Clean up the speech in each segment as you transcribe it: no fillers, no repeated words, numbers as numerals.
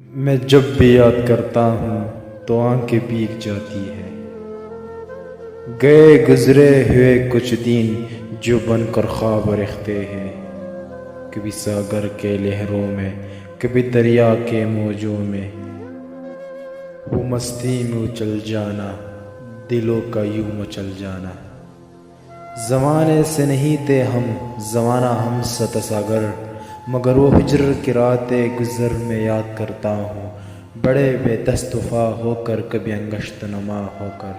میں جب بھی یاد کرتا ہوں تو آنکھیں بھیگ جاتی ہے۔ گئے گزرے ہوئے کچھ دن جو بن کر خواب رکھتے ہیں، کبھی ساگر کے لہروں میں، کبھی دریا کے موجوں میں، وہ مستی میں اچل جانا، دلوں کا یوں مچل جانا۔ زمانے سے نہیں تھے ہم، زمانہ ہم سا تھا ساگر، مگر وہ ہجر کی راتیں گزر میں یاد کرتا ہوں، بڑے بے دست وفا ہو کر، کبھی انگشت نما ہو کر۔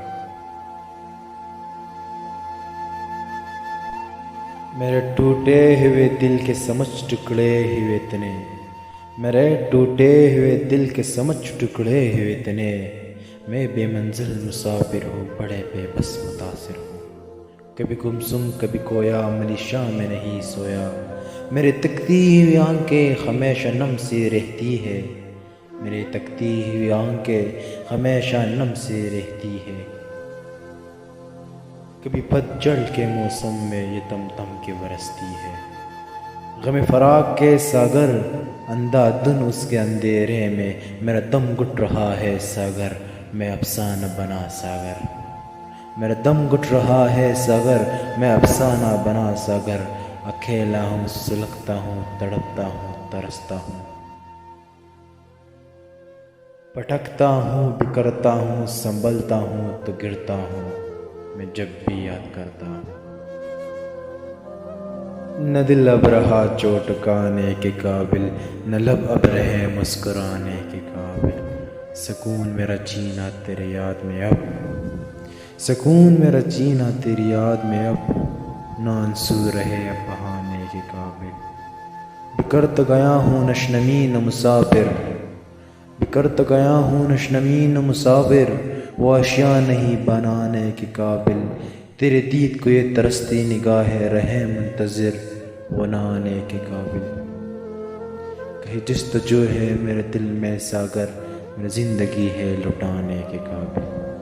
میرے ٹوٹے ہوئے دل کے سمجھ ٹکڑے ہوئے تنے، میرے ٹوٹے ہوئے دل کے سمجھ ٹکڑے ہوئے تنے، میں بے منزل مسافر ہوں، بڑے بے بس متاثر ہوں۔ کبھی گمسم کبھی کھویا، ملیشہ میں نہیں سویا، میری تکتی ہوئی آنکھیں ہمیشہ نم سی رہتی ہے، میری تکتی ہوئی آنکھیں ہمیشہ نم سی رہتی ہے۔ کبھی پتجھڑ کے موسم میں یہ تم تم کے برستی ہے، غم فراق کے ساگر اندھا دھن اس کے اندھیرے میں، میرا دم گھٹ رہا ہے ساگر، میں افسانہ بنا ساگر، میرا دم گھٹ رہا ہے ساگر، میں افسانہ بنا ساگر، اکیلا ہوں، سلگتا ہوں، تڑپتا ہوں، ترستا ہوں، پھٹکتا ہوں، بکھرتا ہوں، سنبھلتا ہوں تو گرتا ہوں، میں جب بھی یاد کرتا ہوں۔ نہ دل اب رہا چوٹ کانے کے قابل، نہ لب اب رہے مسکرانے کے قابل، سکون میرا جینا تیری یاد میں اب، سکون میرا جینا تیری یاد میں اب، نہ آنسو رہے اب بہانے کے قابل۔ بکھرتا گیا ہوں نشنمین مسافر، بکھرتا گیا ہوں نشنمین مسافر، وہ اشیاء نہیں بنانے کے قابل، تیرے دید کو یہ ترستی نگاہیں رہے منتظر، وہ نہ آنے کے قابل۔ کہیں جستجو ہے میرے دل میں ساگر، میری زندگی ہے لٹانے کے قابل۔